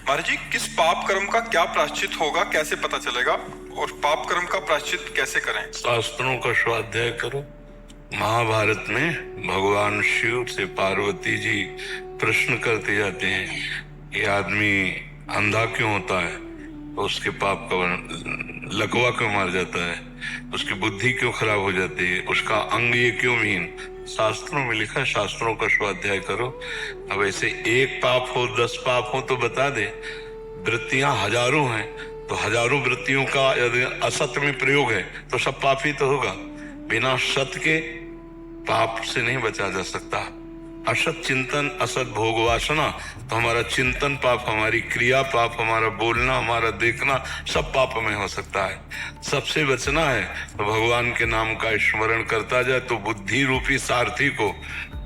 महाराज जी, किस पाप कर्म का क्या प्रायश्चित होगा, कैसे पता चलेगा, और पाप कर्म का प्रायश्चित कैसे करें? शास्त्रों का स्वाध्याय करो। महाभारत में भगवान शिव से पार्वती जी प्रश्न करते जाते हैं कि आदमी अंधा क्यों होता है, तो उसके पाप का लकवा क्यों मार जाता है, उसकी बुद्धि क्यों खराब हो जाती है, उसका अंग ये क्यों विहीन। शास्त्रों में लिखा, शास्त्रों का स्वाध्याय करो। अब ऐसे एक पाप हो 10 पाप हो तो बता दे, वृत्तियां हजारों हैं तो हजारों वृत्तियों का यदि असत में प्रयोग है तो सब पाप ही तो होगा। बिना सत के पाप से नहीं बचा जा सकता। असत चिंतन, असत भोग वासना, तो हमारा चिंतन पाप, हमारी क्रिया पाप, हमारा बोलना, हमारा देखना सब पाप में हो सकता है। सबसे बचना है तो भगवान के नाम का स्मरण करता जाए तो बुद्धि रूपी सारथी को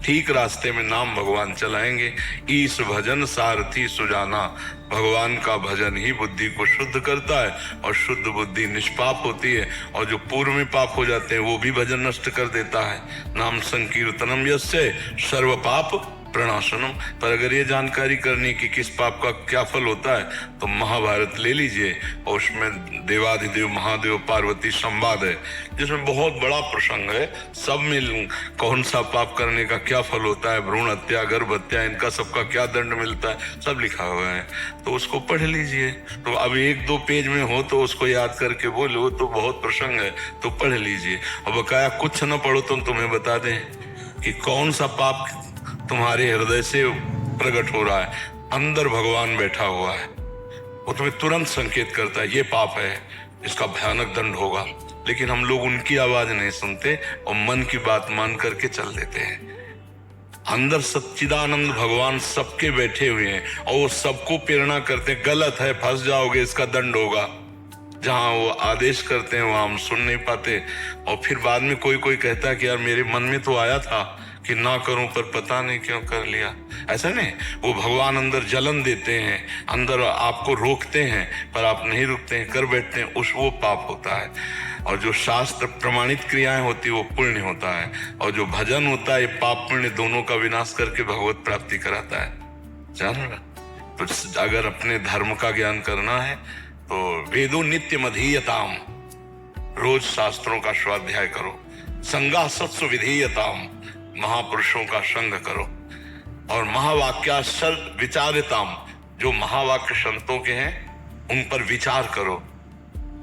ठीक रास्ते में नाम भगवान चलाएंगे। ईश भजन सारथी सुजाना, भगवान का भजन ही बुद्धि को शुद्ध करता है और शुद्ध बुद्धि निष्पाप होती है, और जो पूर्व में पाप हो जाते हैं वो भी भजन नष्ट कर देता है। नाम संकीर्तनम यस्य सर्व पाप प्रणाशनम। पर अगर ये जानकारी करनी कि किस पाप का क्या फल होता है तो महाभारत ले लीजिए, और उसमें देवाधिदेव महादेव पार्वती संवाद है जिसमें बहुत बड़ा प्रसंग है। सब में कौन सा पाप करने का क्या फल होता है, भ्रूण हत्या, गर्भ हत्या, इनका सबका क्या दंड मिलता है, सब लिखा हुआ है, तो उसको पढ़ लीजिए। तो अब 1-2 पेज में हो तो उसको याद करके बोलो, तो बहुत प्रसंग है तो पढ़ लीजिए। और बकाया कुछ न पढ़ो तो तुम्हें बता दें कि कौन सा पाप तुम्हारे हृदय से प्रकट हो रहा है। अंदर भगवान बैठा हुआ है, वो तुम्हें तुरंत संकेत करता है ये पाप है, इसका भयानक दंड होगा। लेकिन हम लोग उनकी आवाज नहीं सुनते और मन की बात मान करके चल देते हैं। अंदर सच्चिदानंद भगवान सबके बैठे हुए हैं और वो सबको प्रेरणा करते हैं, गलत है, फंस जाओगे, इसका दंड होगा। जहां वो आदेश करते हैं वहां हम सुन नहीं पाते, और फिर बाद में कोई कोई कहता है कि यार मेरे मन में तो आया था कि ना करूं पर पता नहीं क्यों कर लिया। ऐसा नहीं, वो भगवान अंदर जलन देते हैं, अंदर आपको रोकते हैं, पर आप नहीं रुकते हैं, कर बैठते हैं, उस वो पाप होता है। और जो शास्त्र प्रमाणित क्रियाएं होती है वो पुण्य होता है, और जो भजन होता है पाप पुण्य दोनों का विनाश करके भगवत प्राप्ति कराता है। जानो ना, तो अगर अपने धर्म का ज्ञान करना है तो वेदो नित्यम अधीयताम, रोज शास्त्रों का स्वाध्याय करो। संगा सत्सु विधीयताम, महापुरुषों का संग करो। और महावाक्यासर विचारिताम, जो महावाक्य संतों के हैं उन पर विचार करो।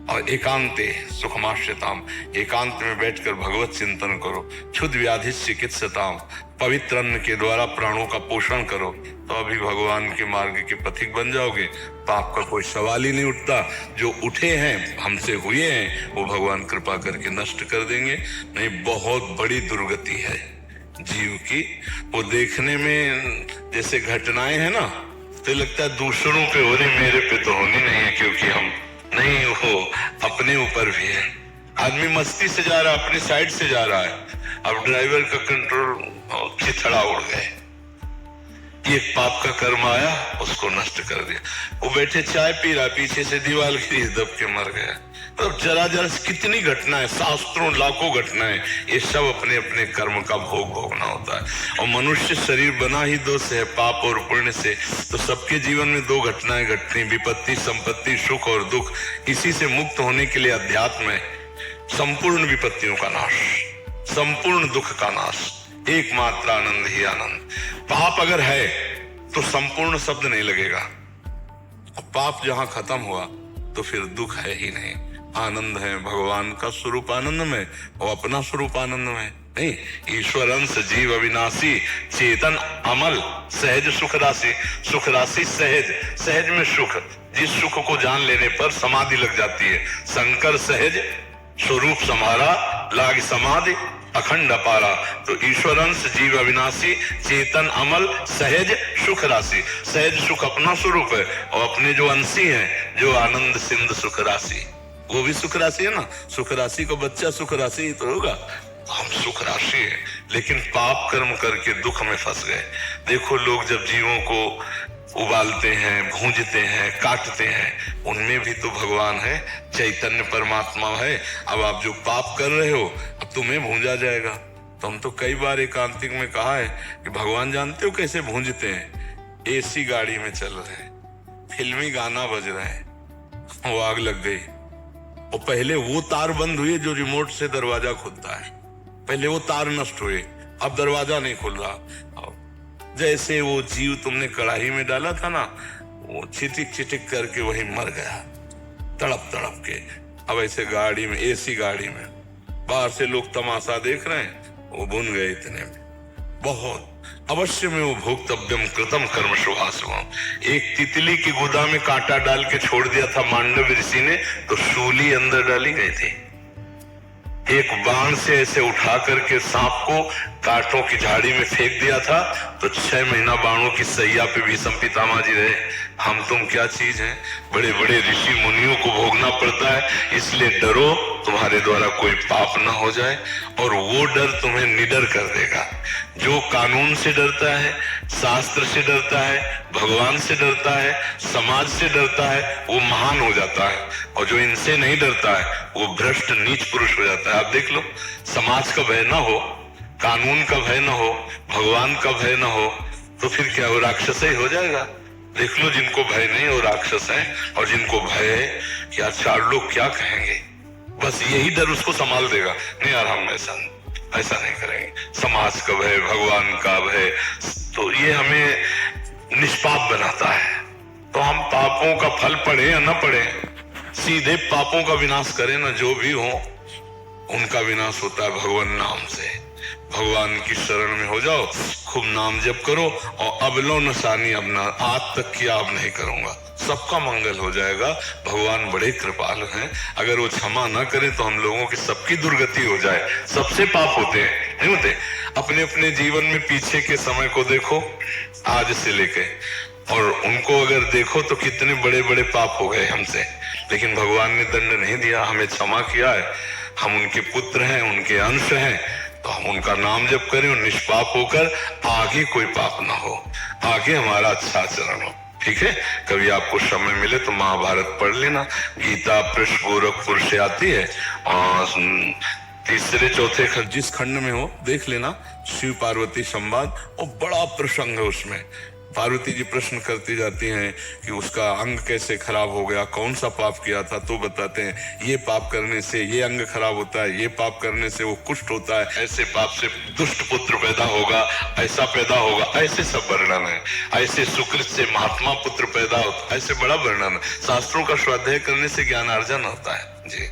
और एकांते सुखमाश्यताम, एकांत में बैठकर भगवत चिंतन करो। क्षुद्ध व्याधि चिकित्सताम, पवित्र अन्न के द्वारा प्राणों का पोषण करो, तो अभी भगवान के मार्ग के पथिक बन जाओगे। पाप का कोई सवाल ही नहीं उठता। जो उठे हैं, हमसे हुए हैं, वो भगवान कृपा करके नष्ट कर देंगे। नहीं, बहुत बड़ी दुर्गति है जीव की। वो देखने में जैसे घटनाएं है ना, तो लगता है दूसरों पे हो रही, मेरे पे तो होनी नहीं है, क्योंकि हम नहीं, वो अपने ऊपर भी है। आदमी मस्ती से जा रहा है, अपनी साइड से जा रहा है, अब ड्राइवर का कंट्रोल खिथड़ा उड़ गए, ये पाप का कर्म आया, उसको नष्ट कर दिया। वो बैठे चाय पी रहा, पीछे से दीवार गिरी, दब के मर गया। तो जरा जरा कितनी घटनाएं, शास्त्रों लाखों घटनाएं, ये सब अपने अपने कर्म का भोग भोगना होता है। और मनुष्य शरीर बना ही दो से है, पाप और पुण्य से। तो सबके जीवन में 2 घटनाएं घटती, विपत्ति संपत्ति, सुख और दुख। इसी से मुक्त होने के लिए अध्यात्म है संपूर्ण विपत्तियों का नाश, संपूर्ण दुख का नाश, एकमात्र आनंद ही आनंद। पाप अगर है तो संपूर्ण शब्द नहीं लगेगा। पाप जहां खत्म हुआ तो फिर दुख है ही नहीं, आनंद है। भगवान का स्वरूप आनंद में और अपना स्वरूप आनंद में। नहीं, ईश्वर अंश जीव अविनाशी, चेतन अमल, सहज सुख राशि। सुख राशि सहज, सहज में सुख। जिस सुख को जान लेने पर समाधि लग जाती है। शंकर सहज स्वरूप समारा, लाग समाधि अखंड अपारा। तो ईश्वर अंश जीव अविनाशी, चेतन अमल, सहज सुख राशि। सहज सुख अपना स्वरूप है, और अपने जो अंशी हैं, जो आनंद सिंध सुख राशि, वो भी सुख राशि है ना। सुख राशि को बच्चा सुख राशि ही तो होगा। हम सुख राशि है, लेकिन पाप कर्म करके दुख में फंस गए। देखो, लोग जब जीवों को उबालते हैं, भूंजते हैं, काटते हैं, उनमें भी तो भगवान है, चैतन्य परमात्मा है। अब आप जो पाप कर रहे हो, अब तुम्हें भूंजा जाएगा। तो हम तो कई बार एकांतिक में कहा है कि भगवान जानते हो कैसे भूंजते हैं। एसी गाड़ी में चल रहे हैं, फिल्मी गाना बज रहा है, वो आग लग गई। और पहले वो तार बंद हुई जो रिमोट से दरवाजा खुलता है, पहले वो तार नष्ट हुए, अब दरवाजा नहीं खुल रहा। जैसे वो जीव तुमने कढ़ाई में डाला था ना, वो चिटिक चिटिक करके वही मर गया, तड़प तड़प के। अब ऐसे गाड़ी में, एसी गाड़ी में, बाहर से लोग तमाशा देख रहे हैं, वो बुन गए इतने में। बहुत अवश्य में वो भोक्तव्यम कृतम कर्म शुभाशुभम। एक तितली की गुदा में कांटा डाल के छोड़ दिया था मांडव ऋषि ने, तो शूली अंदर डाली गई थी। एक बाण से ऐसे उठा करके सांप को कांटों की झाड़ी में फेंक दिया था, तो 6 महीना बाणों की सैया पे भीष्म पितामह जी रहे। हम तुम क्या चीज हैं, बड़े बड़े ऋषि मुनियों को भोगना पड़ता है, इसलिए डरो तुम्हारे द्वारा कोई पाप ना हो जाए। और वो डर तुम्हें निडर कर देगा। जो कानून से डरता है, शास्त्र से डरता है, भगवान से डरता है, समाज से डरता है, वो महान हो जाता है। और जो इनसे नहीं डरता है, वो भ्रष्ट नीच पुरुष हो जाता है। आप देख लो, समाज का भय ना हो, कानून का भय ना हो, भगवान का भय ना हो, तो फिर क्या वो राक्षस ही हो जाएगा। देख लो, जिनको भय नहीं वो राक्षस है, और जिनको भय है कि यार 4 लोग क्या कहेंगे, बस यही डर उसको संभाल देगा। नहीं यार, हम ऐसा नहीं करेंगे। समाज का भय, भगवान का भय, तो ये हमें निष्पाप बनाता है। तो हम पापों का फल पड़े या न पड़े, सीधे पापों का विनाश करें ना, जो भी हो उनका विनाश होता है भगवान नाम से। भगवान की शरण में हो जाओ, खूब नाम जप करो, और अब लो नशानी, अब ना, आज तक किया अब नहीं करूंगा, सबका मंगल हो जाएगा। भगवान बड़े कृपालु हैं, अगर वो क्षमा ना करें तो हम लोगों की सबकी दुर्गति हो जाए। सबसे पाप होते हैं, नहीं होते? अपने अपने जीवन में पीछे के समय को देखो, आज से लेके, और उनको अगर देखो तो कितने बड़े बड़े पाप हो गए हमसे, लेकिन भगवान ने दंड नहीं दिया, हमें क्षमा किया है। हम उनके पुत्र हैं, उनके अंश हैं, तो हम उनका नाम जप करें और निष्पाप होकर आगे कोई पाप ना हो, आगे हमारा अच्छा आचरण हो। ठीक है, कभी आपको समय मिले तो महाभारत पढ़ लेना, गीता पृष्ठ गोरखपुर से आती है, और 3-4 खंड, जिस खंड में हो देख लेना, शिव पार्वती संवाद, और बड़ा प्रसंग है उसमें। पार्वती जी प्रश्न करती जाती हैं कि उसका अंग कैसे खराब हो गया, कौन सा पाप किया था, तो बताते हैं ये पाप करने से ये अंग खराब होता है, ये पाप करने से वो कुष्ठ होता है, ऐसे पाप से दुष्ट पुत्र पैदा होगा, ऐसा पैदा होगा, ऐसे सब वर्णन है। ऐसे सुकृत से महात्मा पुत्र पैदा होता है, ऐसे बड़ा वर्णन है। शास्त्रों का स्वाध्याय करने से ज्ञानार्जन होता है जी।